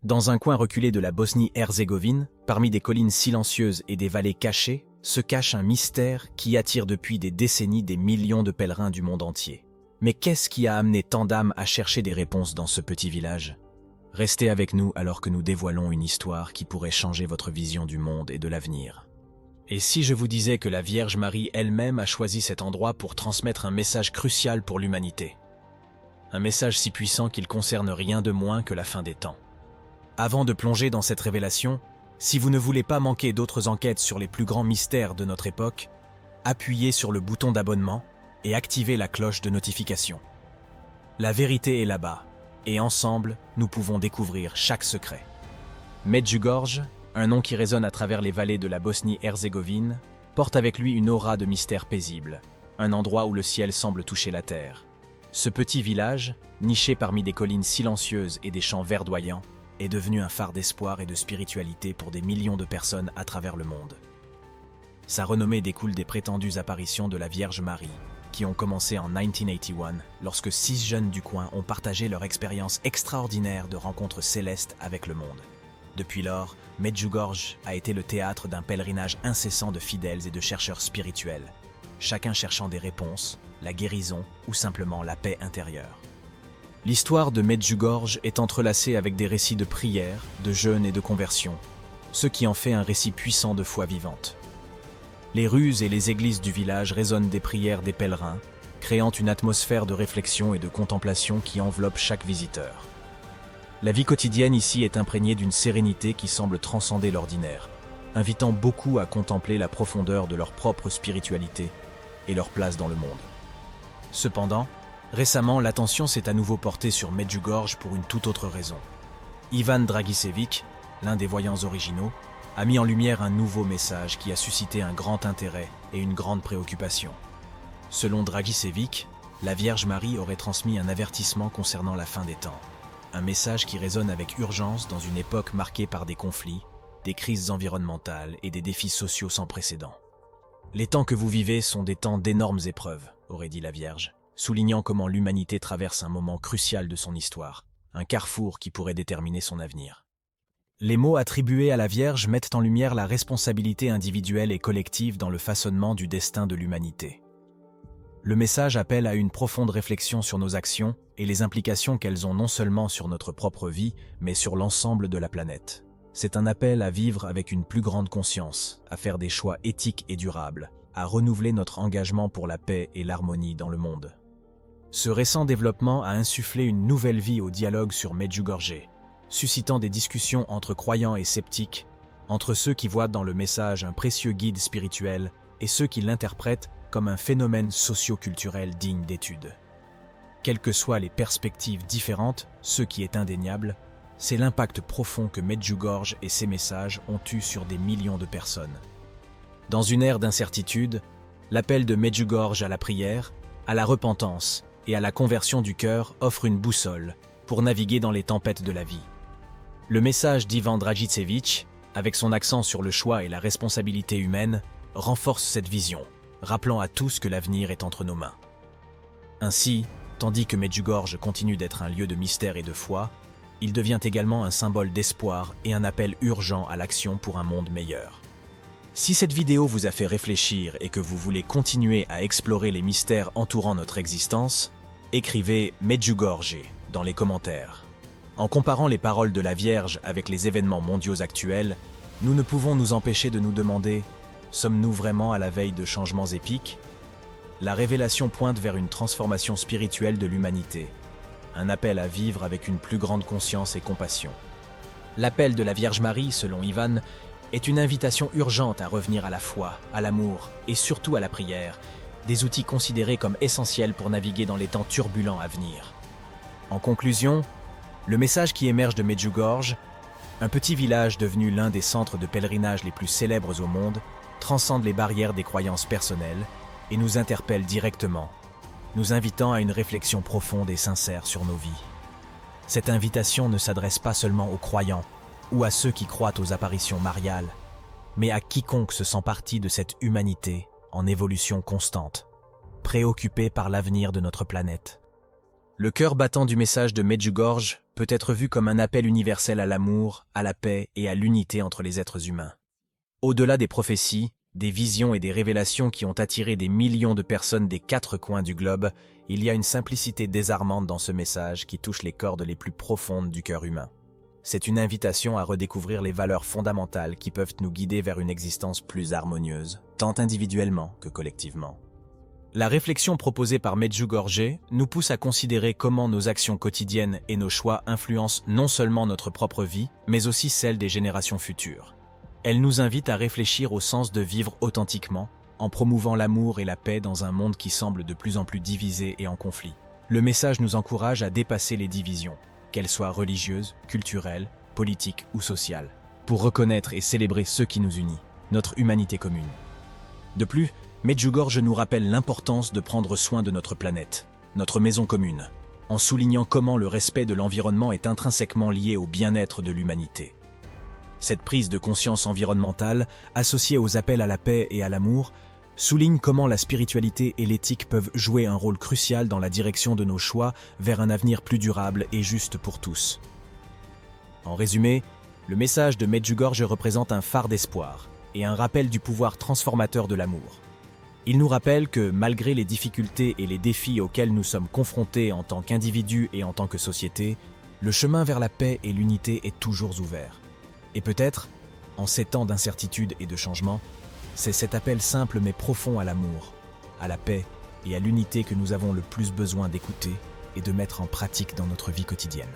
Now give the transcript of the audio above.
Dans un coin reculé de la Bosnie-Herzégovine, parmi des collines silencieuses et des vallées cachées, se cache un mystère qui attire depuis des décennies des millions de pèlerins du monde entier. Mais qu'est-ce qui a amené tant d'âmes à chercher des réponses dans ce petit village? Restez avec nous alors que nous dévoilons une histoire qui pourrait changer votre vision du monde et de l'avenir. Et si je vous disais que la Vierge Marie elle-même a choisi cet endroit pour transmettre un message crucial pour l'humanité? Un message si puissant qu'il concerne rien de moins que la fin des temps. Avant de plonger dans cette révélation, si vous ne voulez pas manquer d'autres enquêtes sur les plus grands mystères de notre époque, appuyez sur le bouton d'abonnement et activez la cloche de notification. La vérité est là-bas, et ensemble, nous pouvons découvrir chaque secret. Medjugorje, un nom qui résonne à travers les vallées de la Bosnie-Herzégovine, porte avec lui une aura de mystère paisible, un endroit où le ciel semble toucher la terre. Ce petit village, niché parmi des collines silencieuses et des champs verdoyants, est devenu un phare d'espoir et de spiritualité pour des millions de personnes à travers le monde. Sa renommée découle des prétendues apparitions de la Vierge Marie, qui ont commencé en 1981, lorsque 6 jeunes du coin ont partagé leur expérience extraordinaire de rencontres célestes avec le monde. Depuis lors, Medjugorje a été le théâtre d'un pèlerinage incessant de fidèles et de chercheurs spirituels, chacun cherchant des réponses, la guérison ou simplement la paix intérieure. L'histoire de Medjugorje est entrelacée avec des récits de prières, de jeûnes et de conversion, ce qui en fait un récit puissant de foi vivante. Les rues et les églises du village résonnent des prières des pèlerins, créant une atmosphère de réflexion et de contemplation qui enveloppe chaque visiteur. La vie quotidienne ici est imprégnée d'une sérénité qui semble transcender l'ordinaire, invitant beaucoup à contempler la profondeur de leur propre spiritualité et leur place dans le monde. Cependant, récemment, l'attention s'est à nouveau portée sur Medjugorje pour une toute autre raison. Ivan Dragicevic, l'un des voyants originaux, a mis en lumière un nouveau message qui a suscité un grand intérêt et une grande préoccupation. Selon Dragicevic, la Vierge Marie aurait transmis un avertissement concernant la fin des temps. Un message qui résonne avec urgence dans une époque marquée par des conflits, des crises environnementales et des défis sociaux sans précédent. Les temps que vous vivez sont des temps d'énormes épreuves, aurait dit la Vierge, soulignant comment l'humanité traverse un moment crucial de son histoire, un carrefour qui pourrait déterminer son avenir. Les mots attribués à la Vierge mettent en lumière la responsabilité individuelle et collective dans le façonnement du destin de l'humanité. Le message appelle à une profonde réflexion sur nos actions et les implications qu'elles ont non seulement sur notre propre vie, mais sur l'ensemble de la planète. C'est un appel à vivre avec une plus grande conscience, à faire des choix éthiques et durables, à renouveler notre engagement pour la paix et l'harmonie dans le monde. Ce récent développement a insufflé une nouvelle vie au dialogue sur Medjugorje, suscitant des discussions entre croyants et sceptiques, entre ceux qui voient dans le message un précieux guide spirituel et ceux qui l'interprètent comme un phénomène socio-culturel digne d'étude. Quelles que soient les perspectives différentes, ce qui est indéniable, c'est l'impact profond que Medjugorje et ses messages ont eu sur des millions de personnes. Dans une ère d'incertitude, l'appel de Medjugorje à la prière, à la repentance et à la conversion du cœur offre une boussole pour naviguer dans les tempêtes de la vie. Le message d'Ivan Dragicevic, avec son accent sur le choix et la responsabilité humaine, renforce cette vision, rappelant à tous que l'avenir est entre nos mains. Ainsi, tandis que Medjugorje continue d'être un lieu de mystère et de foi, il devient également un symbole d'espoir et un appel urgent à l'action pour un monde meilleur. Si cette vidéo vous a fait réfléchir et que vous voulez continuer à explorer les mystères entourant notre existence, écrivez Medjugorje dans les commentaires. En comparant les paroles de la Vierge avec les événements mondiaux actuels, nous ne pouvons nous empêcher de nous demander: sommes-nous vraiment à la veille de changements épiques? La révélation pointe vers une transformation spirituelle de l'humanité, un appel à vivre avec une plus grande conscience et compassion. L'appel de la Vierge Marie, selon Ivan, est une invitation urgente à revenir à la foi, à l'amour et surtout à la prière, des outils considérés comme essentiels pour naviguer dans les temps turbulents à venir. En conclusion, le message qui émerge de Medjugorje, un petit village devenu l'un des centres de pèlerinage les plus célèbres au monde, transcende les barrières des croyances personnelles et nous interpelle directement, nous invitant à une réflexion profonde et sincère sur nos vies. Cette invitation ne s'adresse pas seulement aux croyants ou à ceux qui croient aux apparitions mariales, mais à quiconque se sent partie de cette humanité en évolution constante, préoccupée par l'avenir de notre planète. Le cœur battant du message de Medjugorje peut être vu comme un appel universel à l'amour, à la paix et à l'unité entre les êtres humains. Au-delà des prophéties, des visions et des révélations qui ont attiré des millions de personnes des 4 coins du globe, il y a une simplicité désarmante dans ce message qui touche les cordes les plus profondes du cœur humain. C'est une invitation à redécouvrir les valeurs fondamentales qui peuvent nous guider vers une existence plus harmonieuse, tant individuellement que collectivement. La réflexion proposée par Medjugorje nous pousse à considérer comment nos actions quotidiennes et nos choix influencent non seulement notre propre vie, mais aussi celle des générations futures. Elle nous invite à réfléchir au sens de vivre authentiquement, en promouvant l'amour et la paix dans un monde qui semble de plus en plus divisé et en conflit. Le message nous encourage à dépasser les divisions, qu'elles soient religieuses, culturelles, politiques ou sociales, pour reconnaître et célébrer ce qui nous unit, notre humanité commune. De plus, Medjugorje nous rappelle l'importance de prendre soin de notre planète, notre maison commune, en soulignant comment le respect de l'environnement est intrinsèquement lié au bien-être de l'humanité. Cette prise de conscience environnementale, associée aux appels à la paix et à l'amour, souligne comment la spiritualité et l'éthique peuvent jouer un rôle crucial dans la direction de nos choix vers un avenir plus durable et juste pour tous. En résumé, le message de Medjugorje représente un phare d'espoir et un rappel du pouvoir transformateur de l'amour. Il nous rappelle que, malgré les difficultés et les défis auxquels nous sommes confrontés en tant qu'individus et en tant que société, le chemin vers la paix et l'unité est toujours ouvert. Et peut-être, en ces temps d'incertitude et de changement, c'est cet appel simple mais profond à l'amour, à la paix et à l'unité que nous avons le plus besoin d'écouter et de mettre en pratique dans notre vie quotidienne.